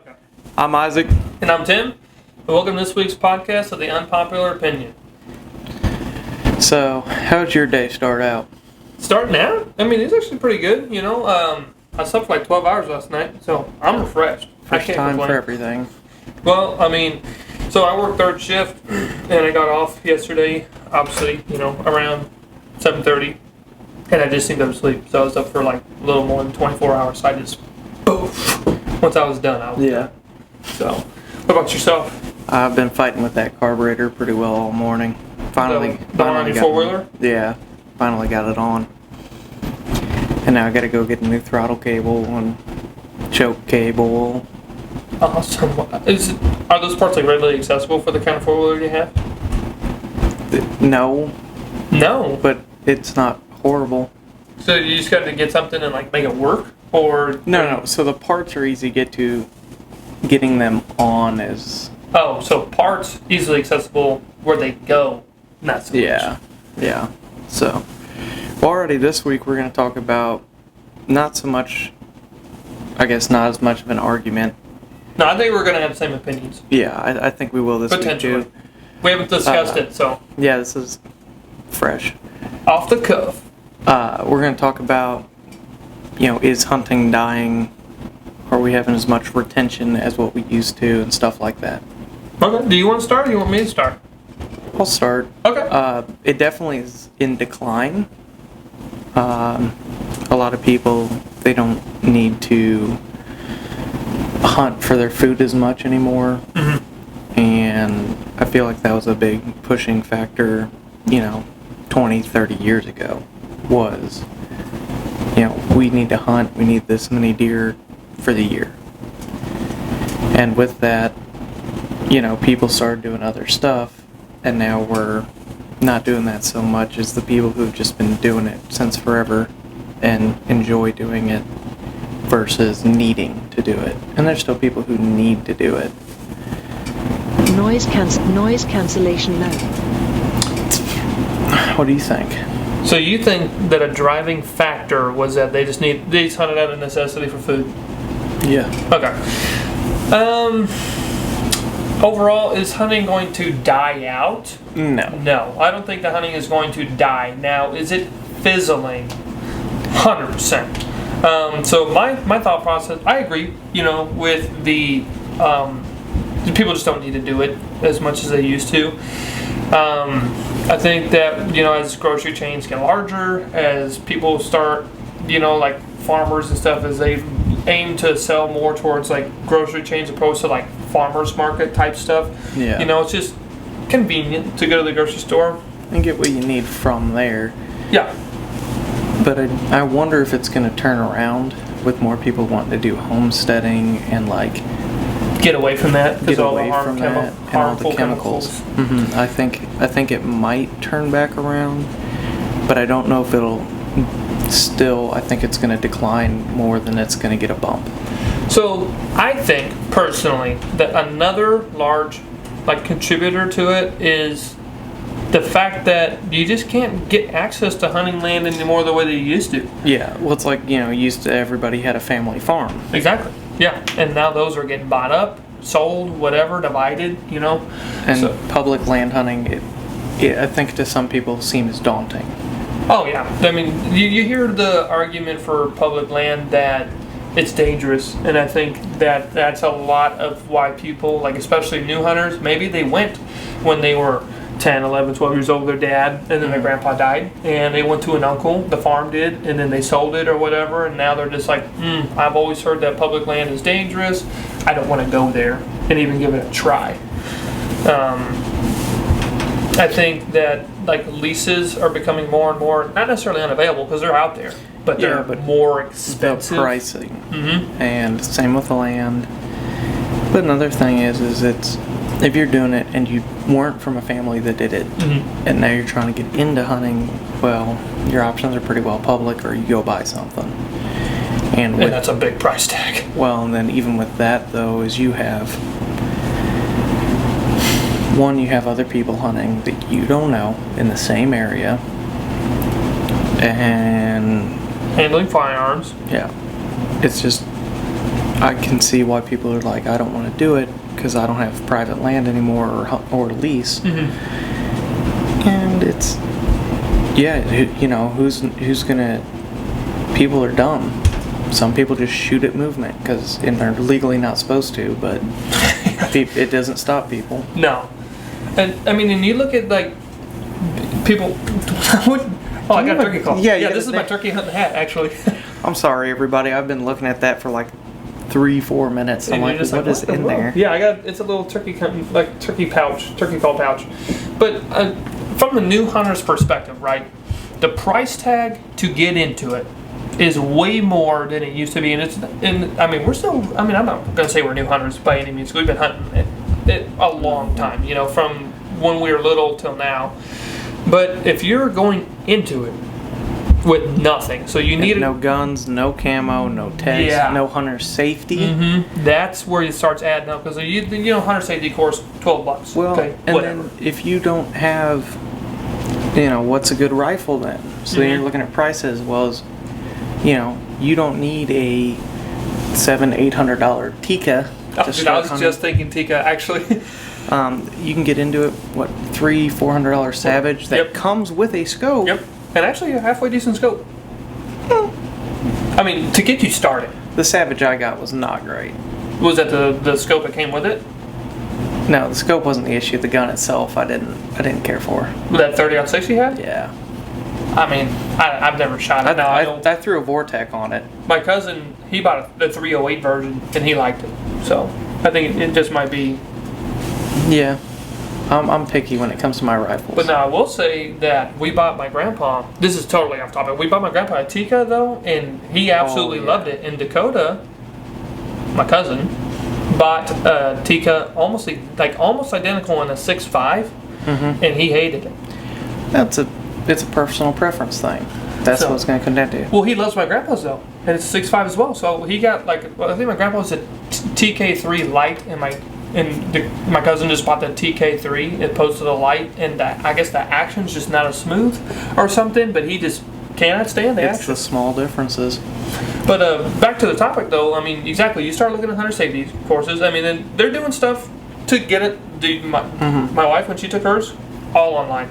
Okay. I'm Isaac. And I'm Tim. And welcome to this week's podcast of the Unpopular Opinion. So, how'd your day start out? Starting out? I mean, it's actually pretty good, you know. I slept for like 12 hours last night, so I'm refreshed. First I can't time complain. for everything. Well, I mean, so I worked third shift, and I got off yesterday, obviously, you know, around 7:30, and I just didn't go to sleep. So I was up for like a little more than 24 hours, so I just, poof. Once I was done, I was done. So, what about yourself? I've been fighting with that carburetor pretty well all morning. Finally The one on your got four-wheeler? Yeah, finally got it on. And now I gotta go get a new throttle cable and choke cable. Awesome. Are those parts like readily accessible for the kind of four-wheeler you have? No, No. but it's not horrible. So you just got to get something and like make it work, or No. So the parts are easy to get to. Getting them on is... Oh, so parts easily accessible where they go, not so much. Yeah. So, already this week we're going to talk about not so much, I guess not as much of an argument. No, I think we're going to have the same opinions. Yeah, I think we will this week Potentially. too. We haven't discussed it, so Yeah, this is fresh. off the cuff. We're going to talk about, is hunting dying? Are we having as much retention as what we used to and stuff like that? Okay. Do you want to start, or do you want me to start? I'll start. Okay. It definitely is in decline. A lot of people, they don't need to hunt for their food as much anymore. Mm-hmm. And I feel like that was a big pushing factor, 20, 30 years ago was, we need to hunt, we need this many deer for the year. And with that, people started doing other stuff, and now we're not doing that so much as the people who've just been doing it since forever and enjoy doing it versus needing to do it. And there's still people who need to do it. Noise cancellation low. What do you think? So you think that a driving factor was that they just hunted out of necessity for food? Yeah. Okay. Overall, is hunting going to die out? No. No, I don't think the hunting is going to die. Now, is it fizzling? 100%. So my thought process, I agree, with the people just don't need to do it as much as they used to. I think that, as grocery chains get larger, as people start, like farmers and stuff, as they aim to sell more towards like grocery chains opposed to like farmers market type stuff. Yeah. It's just convenient to go to the grocery store And get what you need from there. Yeah. But I wonder if it's going to turn around with more people wanting to do homesteading and like get away from that because all the harmful chemicals. Mm-hmm. I think it might turn back around, but I don't know if it'll. Still, I think it's going to decline more than it's going to get a bump. So I think personally that another large contributor to it is the fact that you just can't get access to hunting land anymore the way they used to. Yeah, well, it's like, used to everybody had a family farm. Exactly. Yeah, and now those are getting bought up, sold, whatever, divided, And so, public land hunting, it, I think to some people seems daunting. Oh, yeah. I mean, you hear the argument for public land that it's dangerous, and I think that that's a lot of why people, especially new hunters, maybe they went when they were 10, 11, 12 years old with their dad, and then their grandpa died, and they went to an uncle, the farm did, and then they sold it or whatever, and now they're just like, I've always heard that public land is dangerous, I don't want to go there and even give it a try. I think that leases are becoming more and more, not necessarily unavailable because they're out there, but they're more expensive. The pricing. And same with the land. But another thing is it's, if you're doing it and you weren't from a family that did it, and now you're trying to get into hunting, well, your options are pretty well public, or you go buy something. And that's a big price tag. Well, and then even with that, though, is you have other people hunting that you don't know in the same area, and handling firearms. Yeah, it's just I can see why people are like, I don't want to do it because I don't have private land anymore or lease. And it's, who's gonna? People are dumb. Some people just shoot at movement and they're legally not supposed to, but it doesn't stop people. No. And I mean, and you look at like people. I got a turkey call. Yeah, this is my turkey hunting hat, actually. I'm sorry, everybody. I've been looking at that for like 3-4 minutes. I'm like, what is in there? Yeah, it's a little turkey call pouch. But from the new hunter's perspective, right? The price tag to get into it is way more than it used to be, and we're still. I'm not gonna say we're new hunters by any means. We've been hunting it a long time, from when we were little till now. But if you're going into it with nothing, so you need no guns, no camo, no tags, no hunter safety. That's where it starts adding up, because hunter safety course $12. Well, okay, and whatever. then if you don't have, what's a good rifle then? So then you're looking at price as well as, you don't need a $700-800 Tika. I was just thinking Tika, actually. You can get into it, $300-400 Savage that comes with a scope. Yep, and actually a halfway decent scope. To get you started. The Savage I got was not great. Was that the scope that came with it? No, the scope wasn't the issue. The gun itself, I didn't care for. That 30-06 you had? Yeah. I've never shot it. I threw a Vortec on it. My cousin, he bought the 308 version, and he liked it. So I think it just might be. Yeah, I'm picky when it comes to my rifles. But now I will say that we bought my grandpa. This is totally off topic. We bought my grandpa a Tika though, and he absolutely loved it. And Dakota, my cousin, bought a Tika almost identical in a 6.5, and he hated it. It's a personal preference thing. That's what it's going to come down to. Well, he loves my grandpa's though, and it's 6.5 as well. So he got I think my grandpa was a TK3 light, and my cousin just bought the TK3 as opposed to the light, and I guess the action's just not as smooth or something. But he just cannot stand the action. It's the small differences. But back to the topic though. Exactly. You start looking at hunter safety courses. And they're doing stuff to get it. My wife, when she took hers, all online.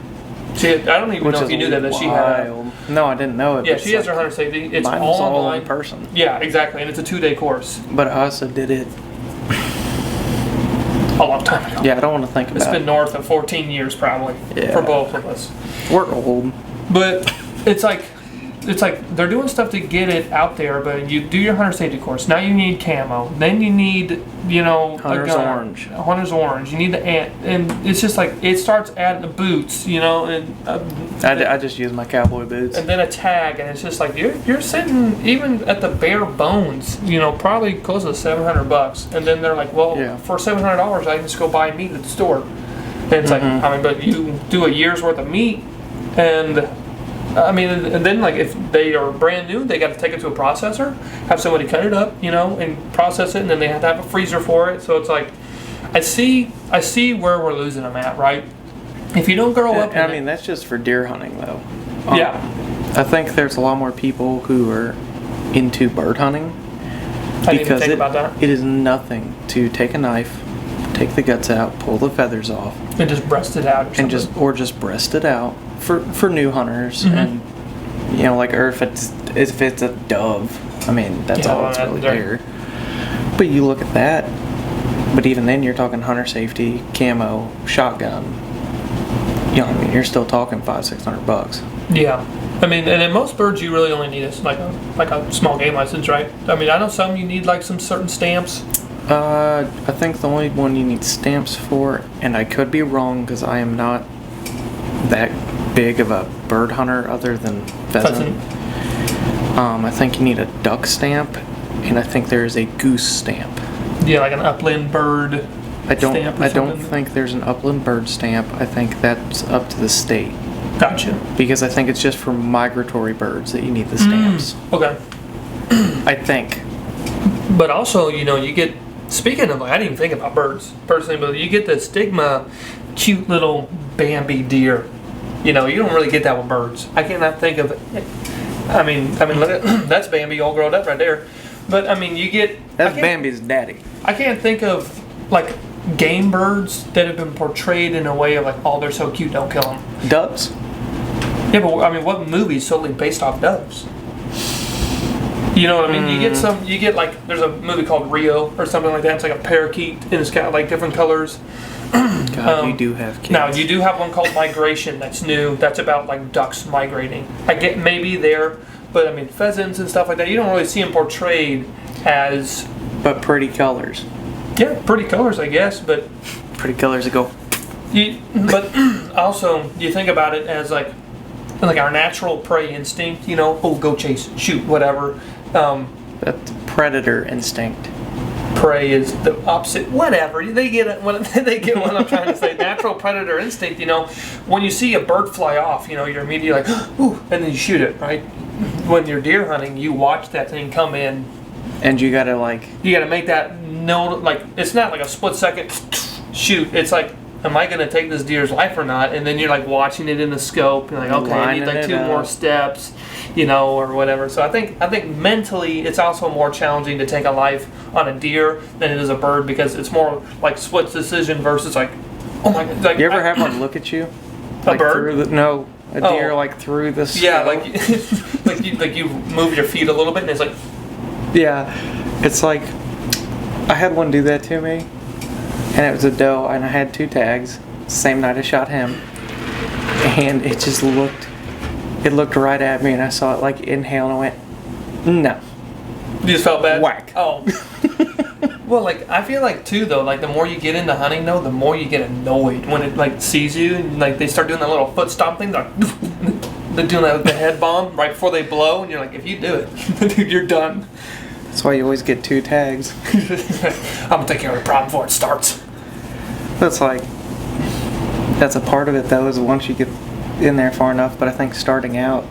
I don't even know if you knew that she had. No, I didn't know it. Yeah, she has her hunter safety. It's mine all was all online. in person. Yeah, exactly, and it's a 2-day course. But I also did it a long time ago. Yeah, I don't want to think about it. It's been north of 14 years probably for both of us. We're old. But it's like they're doing stuff to get it out there, but you do your hunter safety course. Now you need camo. Then you need, Hunter's orange. Hunter's orange. You need the ant, and it's just like it starts adding the boots, and I just use my cowboy boots. And then a tag, and it's just like you're sitting even at the bare bones, probably close to $700. And then they're like, well, for $700, I can just go buy meat at the store. And it's like, but you do a year's worth of meat, and. And then if they are brand new, they got to take it to a processor, have somebody cut it up, and process it, and then they have to have a freezer for it. So it's like, I see where we're losing them at, right? If you don't grow up, that's just for deer hunting though. Yeah, I think there's a lot more people who are into bird hunting. I didn't even think about that. It is nothing to take a knife, take the guts out, pull the feathers off, and just breast it out, or just breast it out. For new hunters, and or if it's a dove, that's all it's really there. But you look at that, but even then you're talking hunter safety, camo, shotgun. You're still talking $500-600. Yeah, and in most birds you really only need like a small game license, right? I know some you need some certain stamps. I think the only one you need stamps for, and I could be wrong because I am not that big of a bird hunter other than pheasant. I think you need a duck stamp, and I think there is a goose stamp. Yeah, like an upland bird stamp or I don't think there's an upland bird stamp. I think that's up to the state. Gotcha. Because I think it's just for migratory birds that you need the stamps. Okay. I think. But also, you get, speaking of, I didn't even think about birds personally, but you get the stigma, cute little Bambi deer. You don't really get that with birds. I cannot think of it. Look at that's Bambi all grown up right there. But I mean, you get That's Bambi's daddy. I can't think of like game birds that have been portrayed in a way of like, oh, they're so cute, don't kill them. Doves? Yeah, but I mean, what movie is solely based off doves? You know what I mean? You get like, there's a movie called Rio or something like that. It's like a parakeet and it's got like different colors. God, you do have kids. Now, you do have one called Migration that's new. That's about like ducks migrating. I get maybe there, but I mean, pheasants and stuff like that, you don't really see them portrayed as... But pretty colors. Yeah, pretty colors, I guess, but... Pretty colors that go... But also, you think about it as like our natural prey instinct, you know, oh, go chase, shoot, whatever. That's predator instinct. Prey is the opposite, whatever. They get it when they get what I'm trying to say. Natural predator instinct, you know, when you see a bird fly off, you know, you're immediately like, ooh, and then you shoot it, right? When you're deer hunting, you watch that thing come in. And you gotta make that like, it's not like a split second shoot. It's like, am I gonna take this deer's life or not? And then you're like watching it in the scope. You're like, okay, I need like 2 more steps, you know, or whatever. So I think mentally it's also more challenging to take a life on a deer than it is a bird, because it's more like split decision versus like, oh my god. Like, you ever have one look at you? A bird? A deer like through the scope. Yeah, like you move your feet a little bit and it's like. Yeah, it's like, I had one do that to me, and it was a doe, and I had 2 tags, same night I shot him, and it just looked right at me, and I saw it like inhale, and I went, no. You just felt bad? Whack. Oh. Well, like, I feel like too, though, like the more you get into hunting, though, the more you get annoyed when it like sees you, and like they start doing that little foot stomp thing, like, they're doing that with the head bomb right before they blow, and you're like, if you do it, dude, you're done. That's why you always get 2 tags. I'm gonna take care of the problem before it starts. That's a part of it, though, is once you get in there far enough. But I think starting out,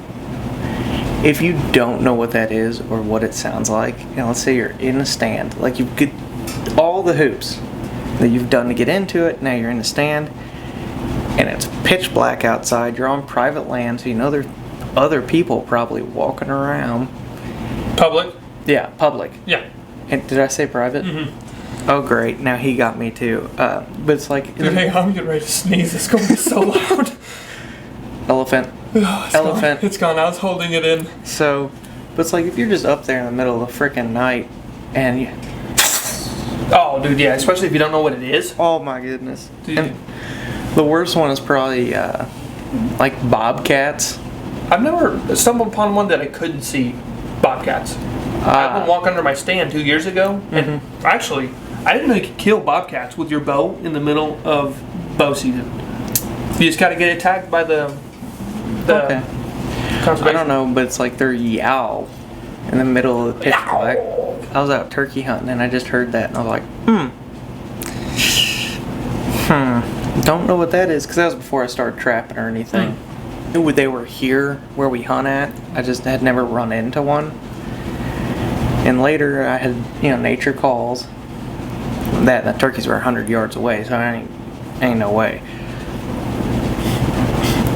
if you don't know what that is or what it sounds like, you know, let's say you're in a stand, like you get all the hoops that you've done to get into it, now you're in the stand, and it's pitch black outside, you're on private land, so you know there's other people probably walking around. Public? Yeah, public. Yeah. And did I say private? Mm-hmm. Oh, great. Now he got me too. But it's like... Dude, hey, I'm getting ready to sneeze. It's going to be so loud. Elephant. Oh, Elephant. It's gone. I was holding it in. So, but it's like if you're just up there in the middle of the frickin' night and you... Oh, dude, yeah. Especially if you don't know what it is. Oh, my goodness. Dude. And the worst one is probably like bobcats. I've never stumbled upon one that I couldn't see bobcats. I went walk under my stand 2 years ago, and actually, I didn't know you could kill bobcats with your bow in the middle of bow season. You just got to get it tagged by the okay. Conservation. I don't know, but it's like they're yowl in the middle of the pitch black. I was out turkey hunting, and I just heard that, and I was like, don't know what that is, because that was before I started trapping or anything. They were here where we hunt at. I just had never run into one. And later I had, nature calls. That the turkeys were 100 yards away, so I ain't no way.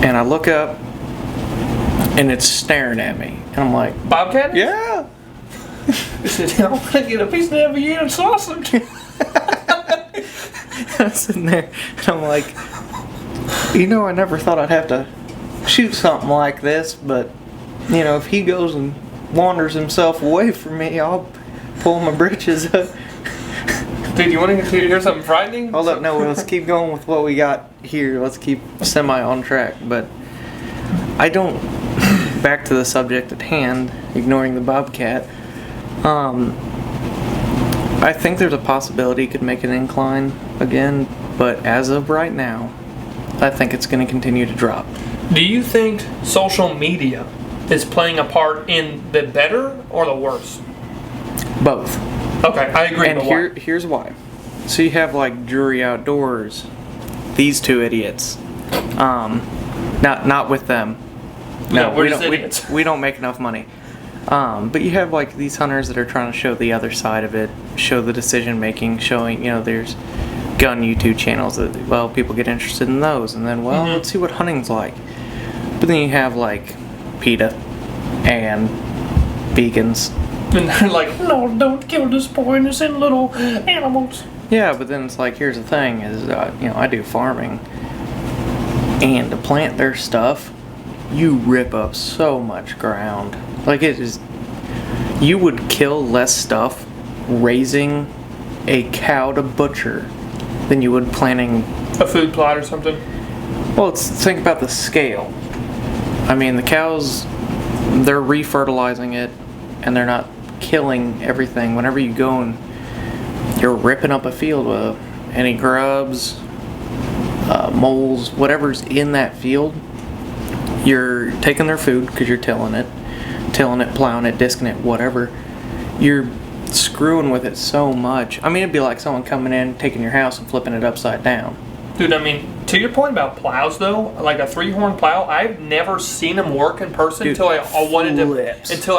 And I look up, and it's staring at me. And I'm like, bobcat? Yeah. I said, I'm going to get a piece of that Vienna sausage. I'm sitting there, and I'm like, I never thought I'd have to shoot something like this, but, if he goes and wanders himself away from me, I'll pull my britches up. Dude, you want to hear something frightening? Hold up, no, let's keep going with what we got here. Let's keep semi on track, but back to the subject at hand, ignoring the bobcat, I think there's a possibility it could make an incline again, but as of right now, I think it's going to continue to drop. Do you think social media is playing a part in the better or the worse? Both. Okay, I agree. And here's why. So you have like Drury Outdoors, these 2 idiots. Not with them. No, we're just idiots. We don't make enough money. But you have like these hunters that are trying to show the other side of it, show the decision making, showing there's gun YouTube channels that people get interested in those, and then let's see what hunting's like. But then you have like PETA and vegans And they're like, no, don't kill this poor innocent little animals. Yeah, but then it's like, here's the thing: is I do farming, and to plant their stuff, you rip up so much ground. Like it is, you would kill less stuff raising a cow to butcher than you would planting a food plot or something. Well, think about the scale. I mean, the cows, they're refertilizing it, and they're not killing everything. Whenever you go and you're ripping up a field with any grubs, moles, whatever's in that field, you're taking their food because you're tilling it, plowing it, disking it, whatever. You're screwing with it so much. I mean, it'd be like someone coming in, taking your house and flipping it upside down. Dude, I mean, to your point about plows, though, like a 3-horn plow, I've never seen them work in person until I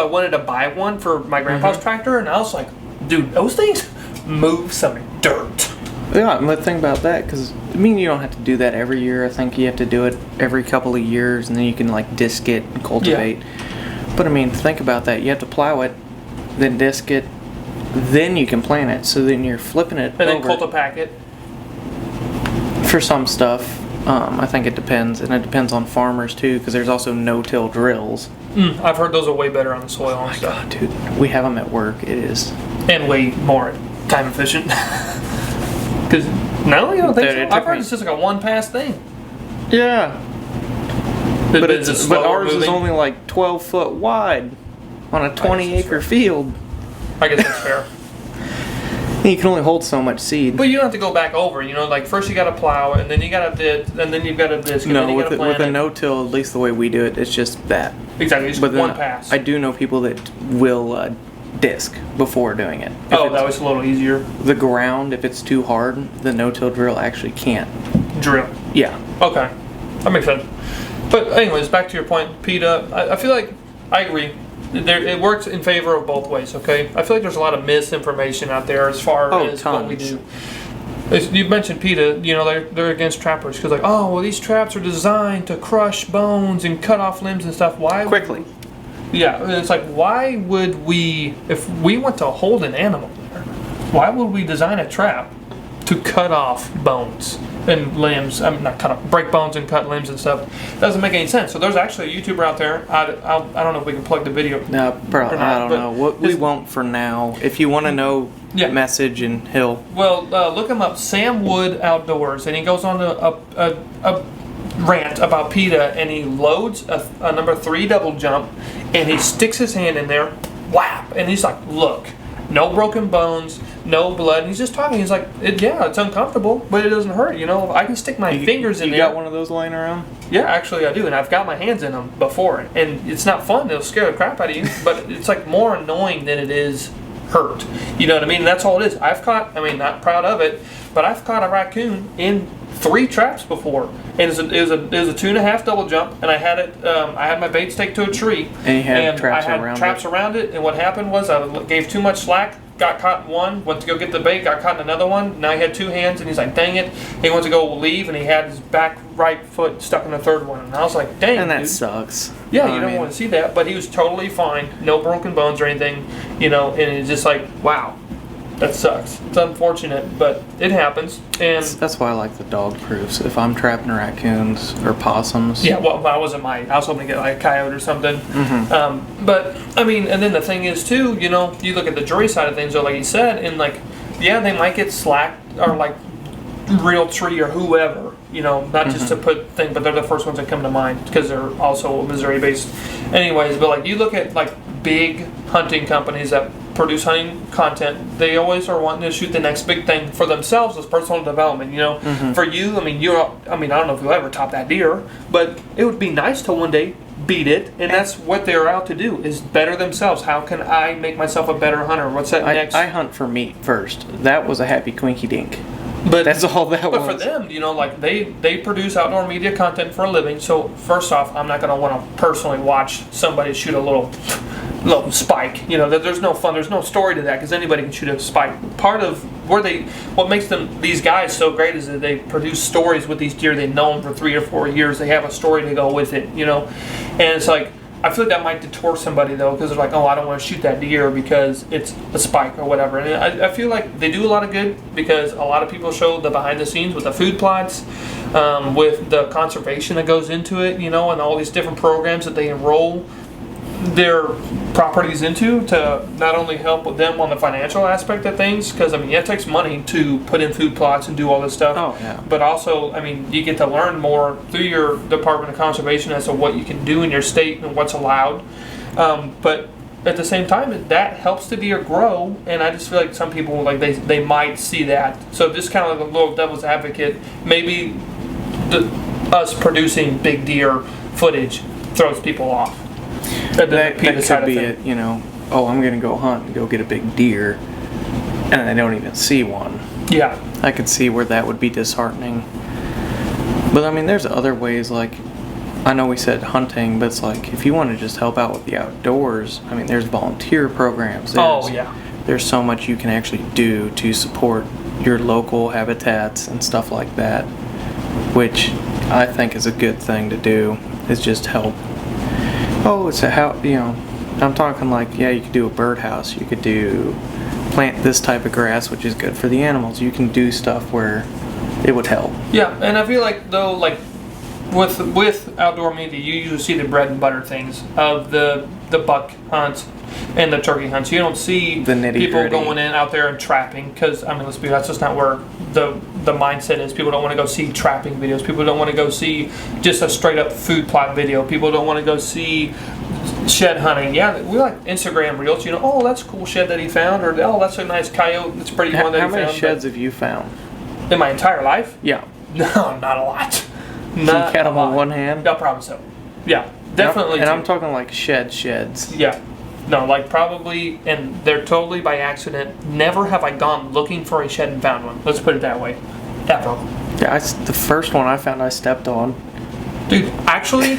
wanted to buy one for my grandpa's tractor, and I was like, dude, those things move some dirt. Yeah, but think about that, because I mean, you don't have to do that every year. I think you have to do it every couple of years, and then you can like disc it and cultivate. Yeah. But I mean, think about that. You have to plow it, then disc it, then you can plant it. So then you're flipping it and then cultipack it. For some stuff, I think it depends, and it depends on farmers too, because there's also no-till drills. I've heard those are way better on the soil and stuff. God, dude, we have them at work. It is, and way more time efficient. Because no, you don't think so? I've heard it's just like a one-pass thing. Yeah, but ours is only like 12 foot wide on a 20-acre field. I guess that's fair. You can only hold so much seed. But you don't have to go back over, like first you got to plow, and then you got to and then you've got to disc, and then you got to plant with a no-till, at least the way we do it, it's just that. Exactly, it's one pass. I do know people that will disc before doing it. That was a little easier. The ground, if it's too hard, the no-till drill actually can't. Drill? Yeah. Okay, that makes sense. But anyways, back to your point, PETA, I feel like, I agree. It works in favor of both ways, okay? I feel like there's a lot of misinformation out there as far as tons. what we do. You mentioned PETA, they're against trappers because these traps are designed to crush bones and cut off limbs and stuff. Why? Quickly. Yeah, and it's like, why would we, if we want to hold an animal there, why would we design a trap to cut off bones and limbs? I mean, not cut off, break bones and cut limbs and stuff. Doesn't make any sense. So there's actually a YouTuber out there. I don't know if we can plug the video. No, probably. I don't know. What we won't for now. If you want to know, message and he'll. Well, look him up, Sam Wood Outdoors, and he goes on a rant about PETA, and he loads a number 3 double jump, and he sticks his hand in there, whap, and he's like, look, no broken bones, no blood. And he's just talking. He's like, it's uncomfortable, but it doesn't hurt. I can stick my fingers in there. You got one of those laying around? Yeah, actually I do, and I've got my hands in them before. And it's not fun. It'll scare the crap out of you, but it's like more annoying than it is hurt. You know what I mean? And that's all it is. Not proud of it, but I've caught a raccoon in 3 traps before. And it was a 2.5 double jump, and I had it. I had my bait staked to a tree, and you had traps around it. And what happened was I gave too much slack, got caught in one, went to go get the bait, got caught in another one. Now he had 2 hands, and he's like, "Dang it!" He went to go leave, and he had his back right foot stuck in the 3rd one. And I was like, "Dang!" And that dude. sucks. Yeah, you don't want to see that, but he was totally fine, no broken bones or anything, and it's just like, wow. That sucks. It's unfortunate, but it happens. And that's why I like the dog proofs. If I'm trapping raccoons or possums. Yeah, well, I was hoping to get like a coyote or something. Mm-hmm. But I mean, and then the thing is too, you look at the jury side of things, though, like you said, and like, yeah, they might get slack or like real tree or whoever, not just to put thing, but they're the first ones that come to mind because they're also Missouri based. Anyways, but like you look at like big hunting companies that produce hunting content, they always are wanting to shoot the next big thing for themselves as personal development. For you, I don't know if you'll ever top that deer, but it would be nice to one day beat it, and that's what they're out to do, is better themselves. How can I make myself a better hunter? What's that next? I hunt for meat first. That was a happy quinky dink. But that's all that was. But for them, like they produce outdoor media content for a living. So first off, I'm not going to want to personally watch somebody shoot a little spike. There's no fun. There's no story to that because anybody can shoot a spike. Part of what makes these guys so great is that they produce stories with these deer. They've known for 3 or 4 years. They have a story to go with it. And it's like, I feel like that might deter somebody though, because they're like, oh, I don't want to shoot that deer because it's a spike or whatever. And I feel like they do a lot of good because a lot of people show the behind the scenes with the food plots, with the conservation that goes into it, and all these different programs that they enroll their properties into to not only help with them on the financial aspect of things, because it takes money to put in food plots and do all this stuff. Oh, yeah. But also, you get to learn more through your Department of Conservation as to what you can do in your state and what's allowed. But at the same time, that helps the deer grow, and I just feel like some people they might see that. So just kind of like a little devil's advocate, maybe us producing big deer footage throws people off. That could be it, oh, I'm going to go hunt and go get a big deer, and I don't even see one. Yeah. I could see where that would be disheartening. But there's other ways, like, I know we said hunting, but it's like, if you want to just help out with the outdoors, there's volunteer programs. There's so much you can actually do to support your local habitats and stuff like that, which I think is a good thing to do, is just help. Oh, it's I'm talking like, you could do a birdhouse. You could plant this type of grass, which is good for the animals. You can do stuff where it would help. Yeah, and I feel like, though, like, with outdoor media, you usually see the bread and butter things of the buck hunts and the turkey hunts. You don't see the people going in out there and trapping, because, let's be honest, that's just not where the mindset is. People don't want to go see trapping videos. People don't want to go see just a straight up food plot video. People don't want to go see shed hunting. Yeah, we like Instagram reels. Oh, that's a cool shed that he found, or oh, that's a nice coyote. That's a pretty one that he found. How many sheds have you found in my entire life? Yeah. No, not a lot. Can you count them on one hand? No, probably so. Yeah, definitely. And I'm talking like sheds. Yeah. No, like probably, and they're totally by accident. Never have I gone looking for a shed and found one. Let's put it that way. Ever. Yeah, the first one I found I stepped on. Dude, actually,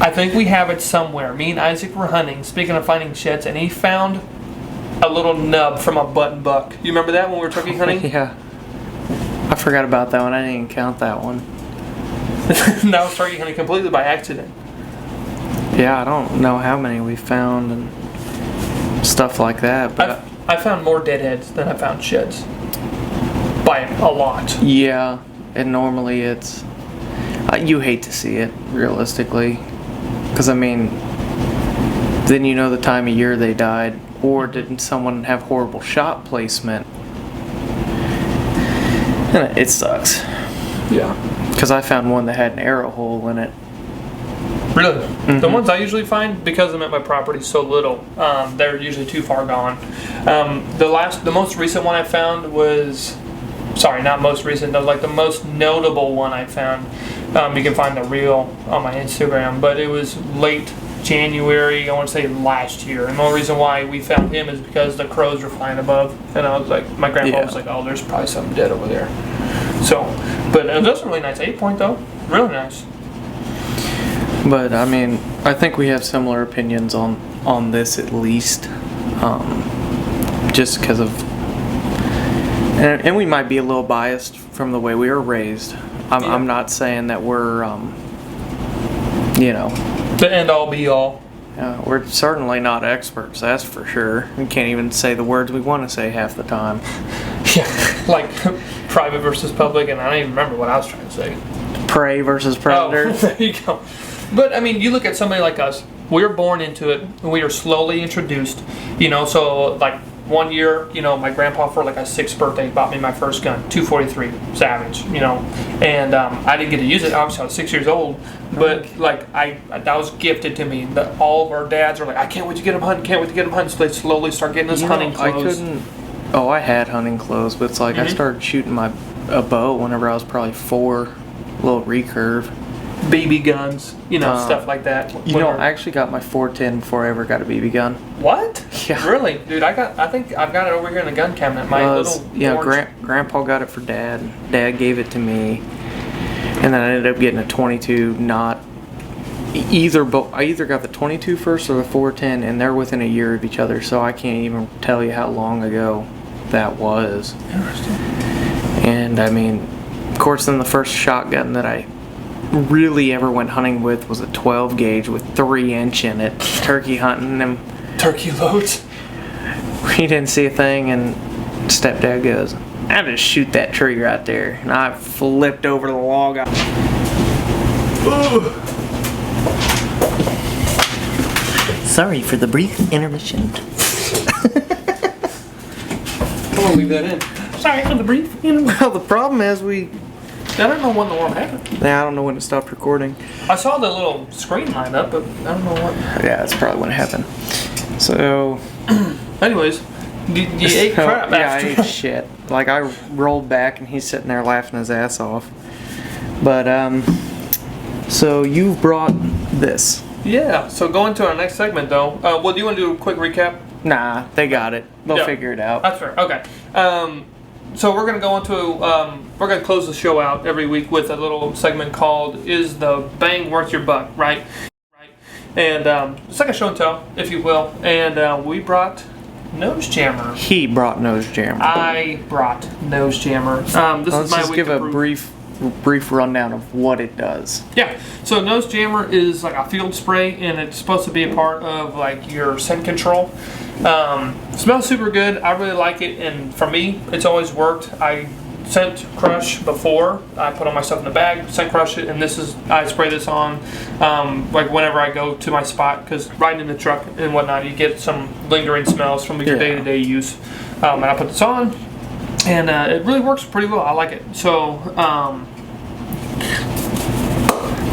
I think we have it somewhere. Me and Isaac were hunting, speaking of finding sheds, and he found a little nub from a button buck. You remember that when we were turkey hunting? Yeah. I forgot about that one. I didn't even count that one. That was turkey hunting completely by accident. Yeah, I don't know how many we found and stuff like that. But I found more deadheads than I found sheds. By a lot. Yeah, and normally it's... you hate to see it, realistically. Because, then the time of year they died. Or didn't someone have horrible shot placement? And it sucks. Yeah. Because I found one that had an arrow hole in it. Really? Mm-hmm. The ones I usually find, because I'm at my property so little, they're usually too far gone. The most recent one I found was... Sorry, not most recent. That was like the most notable one I found. You can find the reel on my Instagram, but it was late January, I want to say last year. And the only reason why we found him is because the crows were flying above. And I was like, my grandpa was like, oh, there's probably something dead over there. So, but it was a really nice 8-point though. Really nice. But I think we have similar opinions on this at least. Just because of... And we might be a little biased from the way we were raised. I'm not saying that we're, the end all be all. We're certainly not experts, that's for sure. We can't even say the words we want to say half the time. Yeah, like private versus public, and I don't even remember what I was trying to say. Prey versus predator. Oh, there you go. But, you look at somebody like us. We were born into it. We are slowly introduced. So, like, one year, my grandpa for like a 6th birthday bought me my first gun, .243 Savage, and I didn't get to use it. Obviously, I was 6 years old, but like that was gifted to me. All of our dads are like, I can't wait to get him hunting, So they slowly start getting us hunting clothes. I had hunting clothes, but it's like I started shooting a bow whenever I was probably 4, little recurve. BB guns, stuff like that. I actually got my 410 before I ever got a BB gun. What? Yeah. Really, dude? I think I've got it over here in the gun cabinet. Grandpa got it for Dad. Dad gave it to me, and then I ended up getting a 22. I either got the 22 first or the 410, and they're within a year of each other. So I can't even tell you how long ago that was. Interesting. And of course, then the first shotgun that I really ever went hunting with was a 12 gauge with 3-inch in it. Turkey hunting, and Turkey loads. we didn't see a thing, and stepdad goes, "I just shoot that tree right there," and I flipped over the log. Sorry for the brief intermission. I'm gonna leave that in. Sorry for the brief. Well, the problem is I don't know when the warm happened. Yeah, I don't know when it stopped recording. I saw the little screen light up, but I don't know what. Yeah, that's probably when it happened. So, anyways, you ate crap yeah, after. I ate shit. Like, I rolled back and he's sitting there laughing his ass off. But, so you've brought this. Yeah, so going to our next segment, though. Well, do you want to do a quick recap? Nah, they got it. They'll Yeah. figure it out. That's fair. Okay. So we're gonna go into we're gonna close the show out every week with a little segment called "Is the Bang Worth Your Buck?" Right. And it's like a show and tell, if you will. And we brought Nose Jammer. He brought Nose Jammer. I brought Nose Jammer. This Let's is my just week give to a prove. brief rundown of what it does. Yeah. So Nose Jammer is like a field spray, and it's supposed to be a part of like your scent control. Smells super good. I really like it, and for me, it's always worked. I scent crush before. I put all my stuff in the bag, scent crush it, and I spray this on like whenever I go to my spot, because riding in the truck and whatnot, you get some lingering smells from your day-to-day use. And I put this on, and it really works pretty well. I like it. So,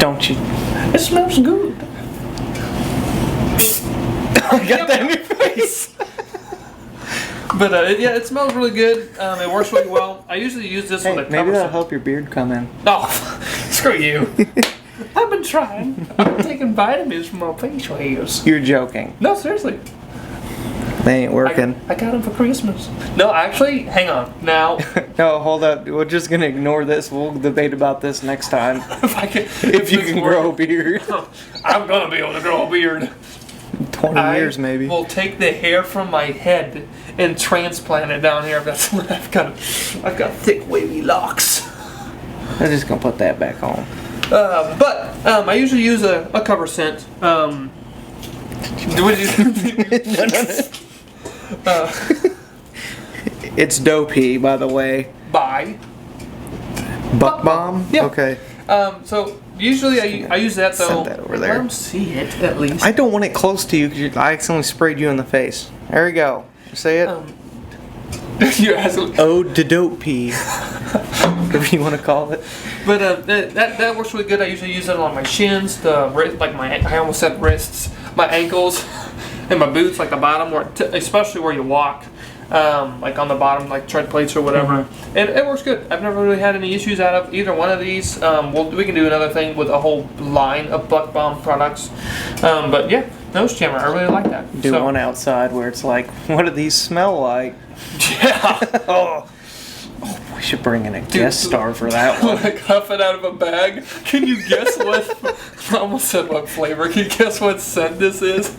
Don't you? it smells good. I got that in your face. But yeah, it smells really good. It works really well. I usually use this with a Hey, cover maybe that'll scent. help your beard come in. Oh, screw you. I've been trying. I've been taking vitamins for my facial hairs. You're joking. No, seriously. They ain't working. I got them for Christmas. No, actually, hang on. Now, No, hold up. We're just gonna ignore this. We'll debate about this next time. if You can grow a beard. I'm going to be able to grow a beard. 20 years maybe. Will take the hair from my head and transplant it down here. That's what I've got. I've got thick, wavy locks. I'm just gonna put that back on. But I usually use a cover scent. What do you It's dopey, by the way. buy? Buck bomb? Yeah. Okay. So usually I use that though. Send that over there. Let them see it at least. I don't want it close to you because I accidentally sprayed you in the face. There we go. Say it. You're asking. Ode to dope pee. Whatever you want to call it. But that works really good. I usually use it on my shins, I almost said wrists, my ankles, and my boots, like the bottom, especially where you walk, like on the bottom, like tread plates or whatever. Mm-hmm. And it works good. I've never really had any issues out of either one of these. We can do another thing with a whole line of Buck Bomb products. But yeah, Nose Jammer, I really like that. Do one outside where it's like, what do these smell like? Yeah. Oh, we should bring in a guest star for that one. Like huff it out of a bag. Can you guess what? I almost said what flavor. Can you guess what scent this is?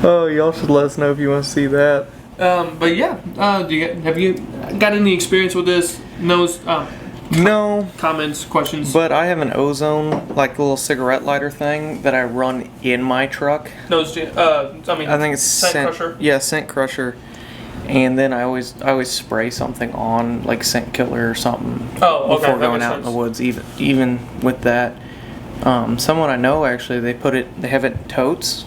Oh, y'all should let us know if you want to see that. But yeah, have you got any experience with this? No, Comments, questions? but I have an ozone, like little cigarette lighter thing that I run in my truck. I think it's scent crusher. Yeah, scent crusher. And then I always spray something on, like scent killer or something. Oh, okay, before that going makes out in the sense. woods. Even with that, someone I know actually, they have it in totes,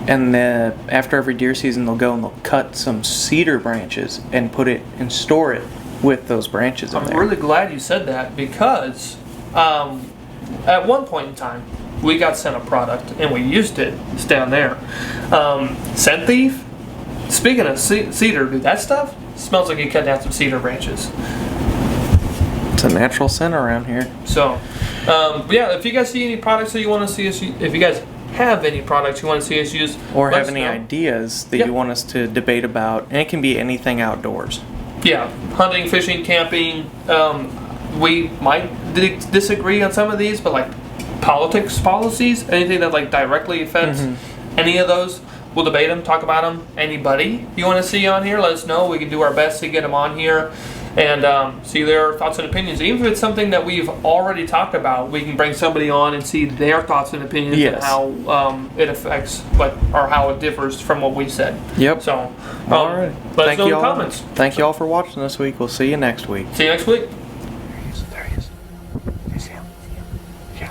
and after every deer season they'll go and they'll cut some cedar branches and put it and store it with those branches in I'm there. really glad you said that because at one point in time we got sent a product and we used it. It's down there. Scent Thief. Speaking of cedar, dude, that stuff smells like you cut down some cedar branches. It's a natural scent around here. So, yeah, if you guys see any products that you want to see us, if you guys have any products you want to see us use, Or let have us any know. ideas that Yeah. you want us to debate about, and it can be anything outdoors. Yeah, hunting, fishing, camping. We might disagree on some of these, but like politics, policies, anything that like directly affects any of those, we'll debate them, talk about them. Anybody you want to see on here, let us know. We can do our best to get them on here. and see their thoughts and opinions. Even if it's something that we've already talked about, we can bring somebody on and see their thoughts and opinions and how it affects, or how it differs from what we said. Yep. So, all right. Let us know in the comments. Thank you all for watching this week. We'll see you next week. See you next week. There he is. You see him? Yeah.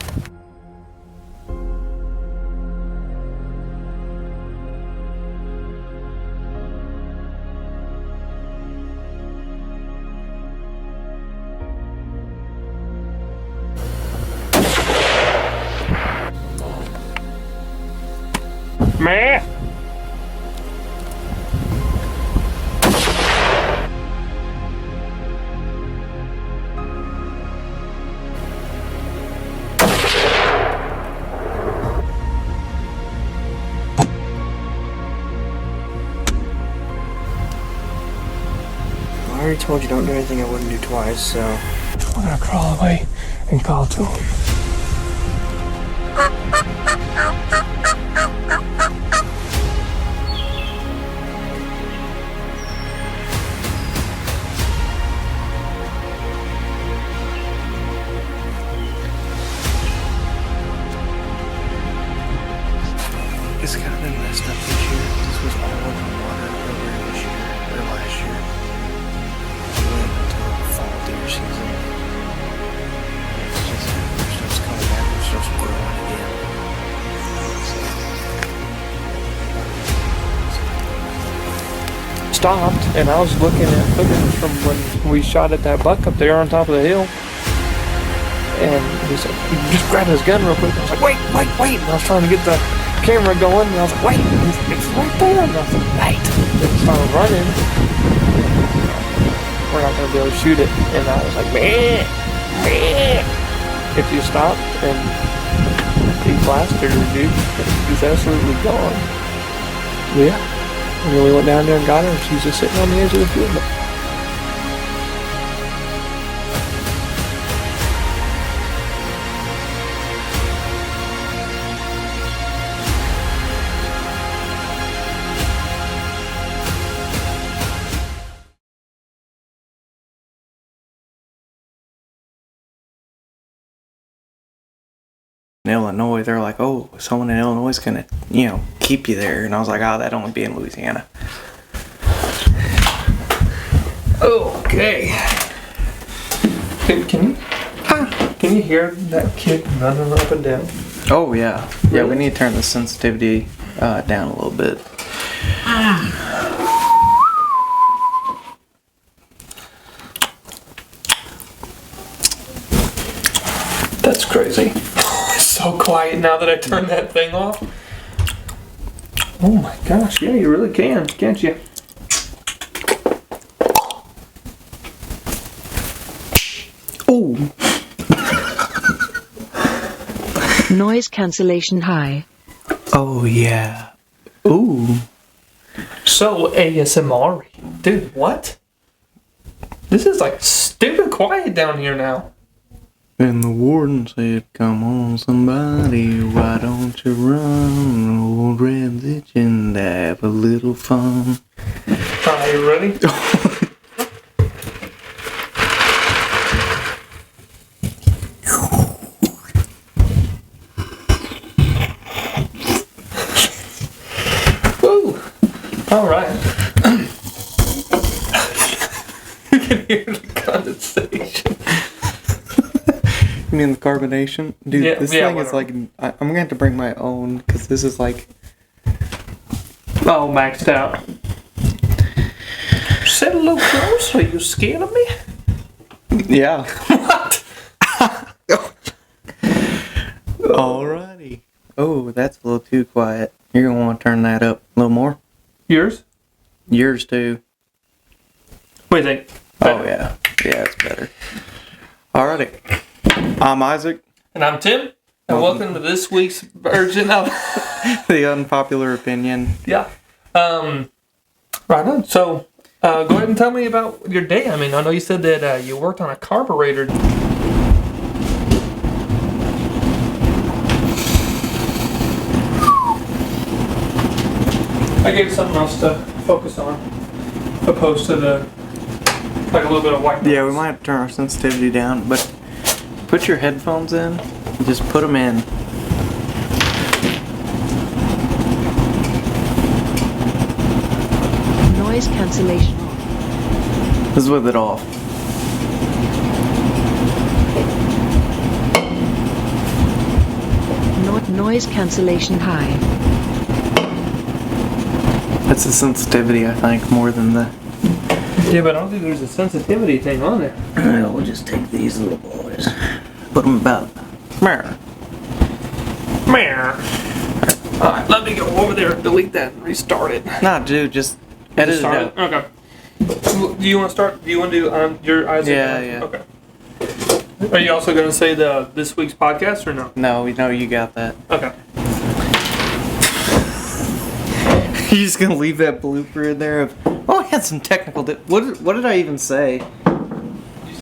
Meh. I already told you don't do anything I wouldn't do twice, so... I'm gonna crawl away and call to him. It's kind of been messed up this year. This was all open water earlier this year, or last year. We went until the fall deer season. It's just, their stuff's coming back, their stuff's growing again. Stopped, and I was looking at footage from when we shot at that buck up there on top of the hill. And he said, he just grabbed his gun real quick. I was like, wait. And I was trying to get the camera going, and I was like, wait, it's right there. And I was like, wait. And he started running. We're not going to be able to shoot it. And I was like, man. If you stopped and he blasted her, dude, he's absolutely gone. Yeah. And then we went down there and got her, and she's just sitting on the edge of the field. In Illinois, they're like, oh, someone in Illinois is gonna, keep you there. And I was like, oh, that'd only be in Louisiana. Okay. Can you hear that kid running up and down? Oh, yeah. Yeah, we Really? need to turn the sensitivity down a little bit. That's crazy. It's so quiet now that I turned that thing off. Oh my gosh, yeah, you really can, can't you? Oh. Noise cancellation high. Oh, yeah. Ooh. So ASMR. Dude, what? This is like stupid quiet down here now. And the warden said, come on, somebody, why don't you run? Old Red's itching to have a little fun. Are you ready? Woo! Alright. You can hear the condensation. You mean the carbonation? Dude, Yeah, this yeah, thing is whatever. like, I'm gonna have to bring my own, because this is like... Oh, maxed out. Sit a little closer, you scared of me? Yeah. What? Alrighty. Oh, that's a little too quiet. You're gonna want to turn that up a little more. Yours? Yours too. What do you think? Oh yeah. Yeah, it's better. Alrighty. I'm Isaac. And I'm Tim. And welcome to this week's version of... The unpopular opinion. Yeah. Right on. So, go ahead and tell me about your day. I mean, I know you said that you worked on a carburetor. I gave something else to focus on, opposed to the Like a little bit of white noise. Yeah, we might have to turn our sensitivity down, but put your headphones in. Just put them in. Noise cancellation off. This is with it off. Noise cancellation high. It's the sensitivity, I think, more than the... Yeah, but I don't think there's a sensitivity thing on there. We'll just take these little boys. Put them about... There. Alright, let me go over there, delete that, and restart it. Nah, dude, just edit it Start out. Okay. Do you want to start? Do you want to do your eyes? Yeah, open? yeah. Okay. Are you also going to say this week's podcast or no? No, you got that. Okay. You're just gonna leave that blooper in there of, oh, I had some technical what did I even say?